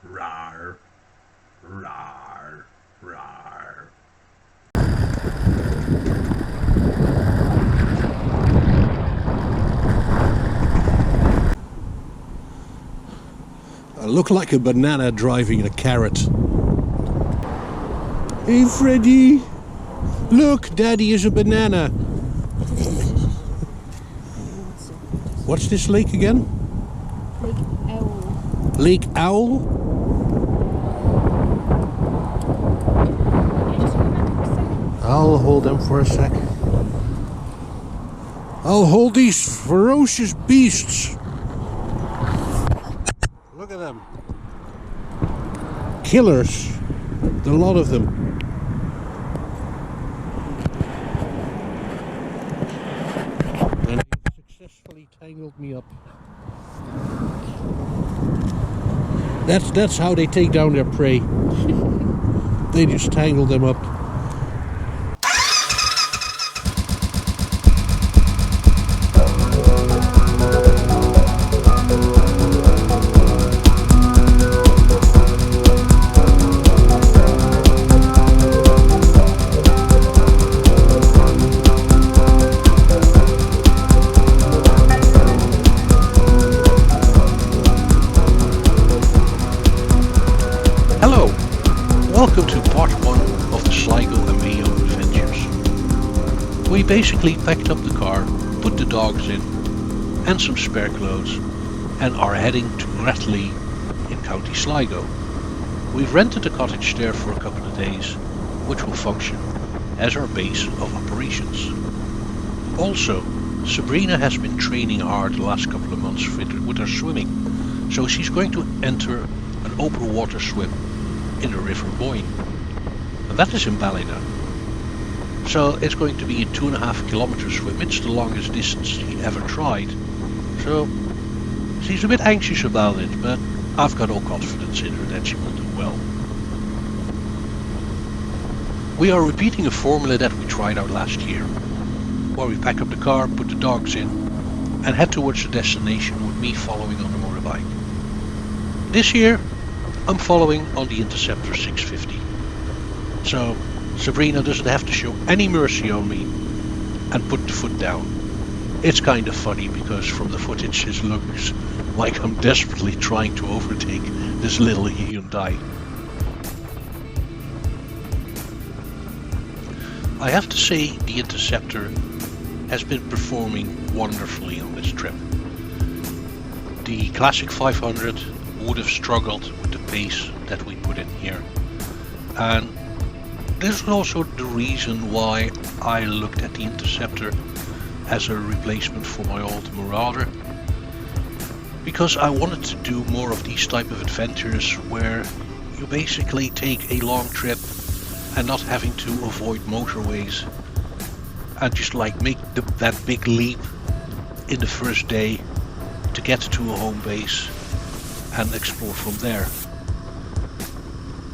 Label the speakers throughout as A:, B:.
A: Rar, rar, rar.
B: I look like a banana driving a carrot. Hey Freddy! Look, Daddy is a banana. What's this lake again?
C: Lake Owl.
B: Lake Owl?
C: Can you just hold that for a second?
B: I'll hold them for a sec. I'll hold these ferocious beasts. Look at them. Killers. A lot of them. And they successfully tangled me up. That's how they take down their prey. They just tangle them up. Hello, welcome to part 1 of the Sligo and Mayo adventures. We basically packed up the car, put the dogs in and some spare clothes and are heading to Grethley in County Sligo. We've rented a cottage there for a couple of days, which will function as our base of operations. Also, Sabrina has been training hard the last couple of months with her swimming, so she's going to enter an open water swim in the River Boyne, and that is in Ballina. So it's going to be a 2.5 kilometer swim. It's the longest distance she ever tried, so she's a bit anxious about it, but I've got all confidence in her that she will do well. We are repeating a formula that we tried out last year, where we pack up the car, put the dogs in and head towards the destination with me following on the motorbike. This year I'm following on the Interceptor 650, so Sabrina doesn't have to show any mercy on me and put the foot down. It's kind of funny because from the footage it looks like I'm desperately trying to overtake this little Hyundai. I have to say the Interceptor has been performing wonderfully on this trip. The Classic 500 would have struggled with the pace that we put in here, and this is also the reason why I looked at the Interceptor as a replacement for my old Marauder, because I wanted to do more of these type of adventures where you basically take a long trip and not having to avoid motorways and just like make that big leap in the first day to get to a home base and explore from there.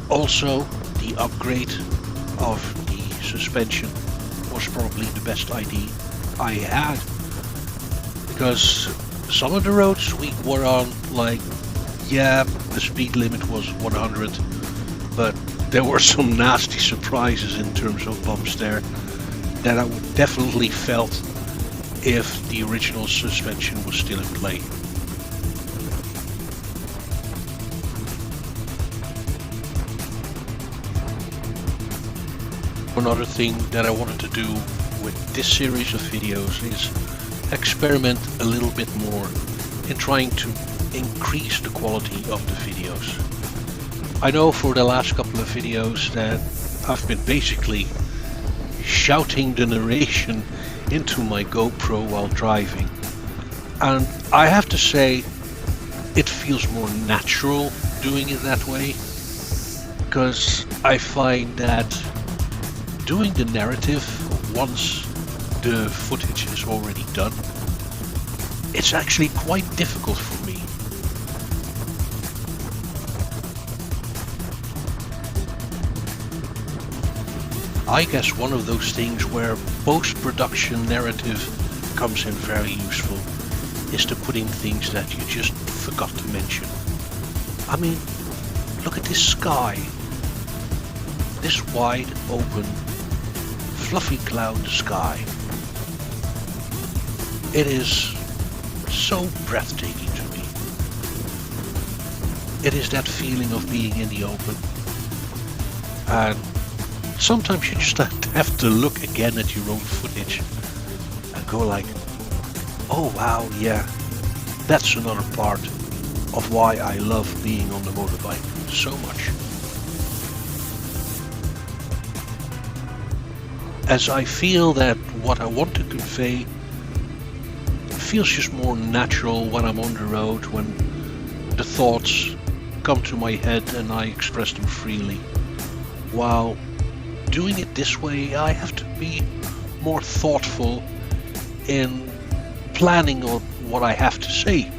B: Also, the upgrade of the suspension was probably the best idea I had, because some of the roads we were on, like, yeah, the speed limit was 100, but there were some nasty surprises in terms of bumps there that I would definitely felt if the original suspension was still in play. Another thing that I wanted to do with this series of videos is experiment a little bit more in trying to increase the quality of the videos. I know for the last couple of videos that I've been basically shouting the narration into my GoPro while driving, and I have to say it feels more natural doing it that way, because I find that doing the narrative once the footage is already done, it's actually quite difficult for me. I guess one of those things where post-production narrative comes in very useful is to put in things that you just forgot to mention. I mean, look at this sky. This wide open, fluffy cloud sky. It is so breathtaking to me. It is that feeling of being in the open. And sometimes you just have to look again at your own footage and go like, oh wow, yeah, that's another part of why I love being on the motorbike so much. As I feel that what I want to convey feels just more natural when I'm on the road, when the thoughts come to my head and I express them freely. While doing it this way, I have to be more thoughtful in planning on what I have to say.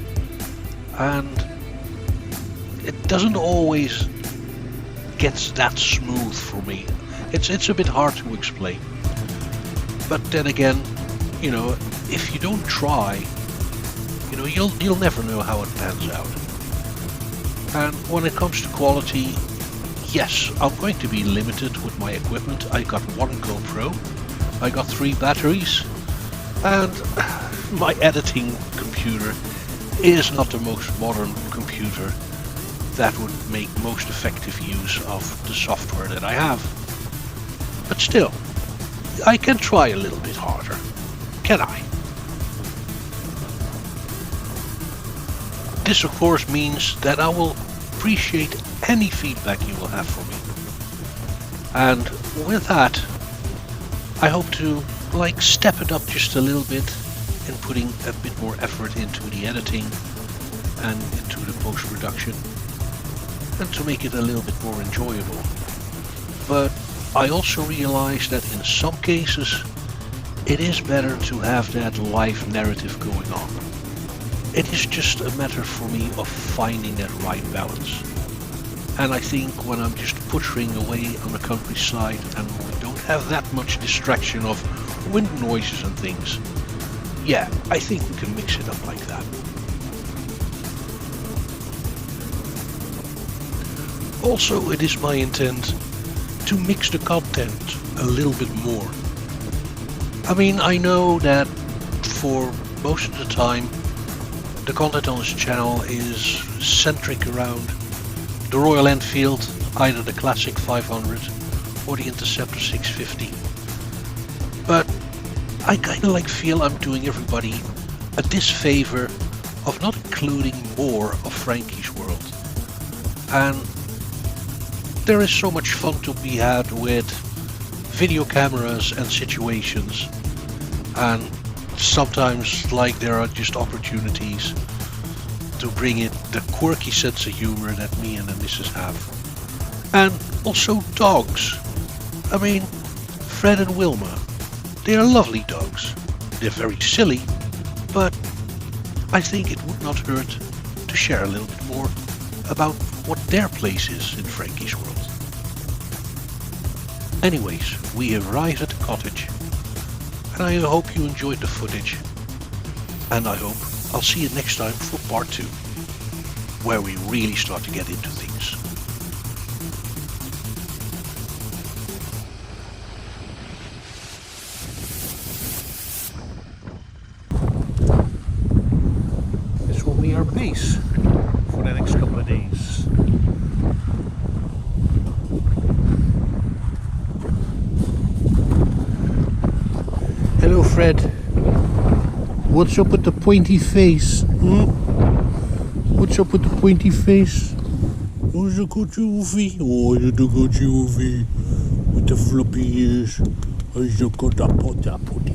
B: And it doesn't always get that smooth for me. It's a bit hard to explain. But then again, you know, if you don't try, you know, you'll never know how it pans out. And when it comes to quality, yes, I'm going to be limited with my equipment. I got one GoPro, I got 3 batteries, and my editing computer is not the most modern computer that would make most effective use of the software that I have. But still, I can try a little bit harder, can I? This of course means that I will appreciate any feedback you will have for me. And with that, I hope to step it up just a little bit in putting a bit more effort into the editing and into the post-production, and to make it a little bit more enjoyable. But I also realize that in some cases it is better to have that live narrative going on. It is just a matter for me of finding that right balance. And I think when I'm just puttering away on the countryside and we don't have that much distraction of wind noises and things, yeah, I think we can mix it up like that. Also, it is my intent to mix the content a little bit more. I mean, I know that for most of the time the content on this channel is centric around the Royal Enfield, either the Classic 500 or the Interceptor 650. But I kinda feel I'm doing everybody a disfavor of not including more of Franky's world. And there is so much fun to be had with video cameras and situations, and sometimes there are just opportunities to bring in the quirky sense of humor that me and the missus have. And also dogs. I mean, Fred and Wilma, they are lovely dogs. They're very silly, but I think it would not hurt to share a little bit more about what their place is in Franky's world. Anyways, we arrived at the cottage, and I hope you enjoyed the footage, and I hope I'll see you next time for part 2, where we really start to get into things. This will be our base for the next couple of days. Hello Fred. What's up with the pointy face? What's up with the pointy face? Oh, is a coachy woofy? Oh, is a coachy woofy? With the floppy ears. Oh, is a coachy potty potty.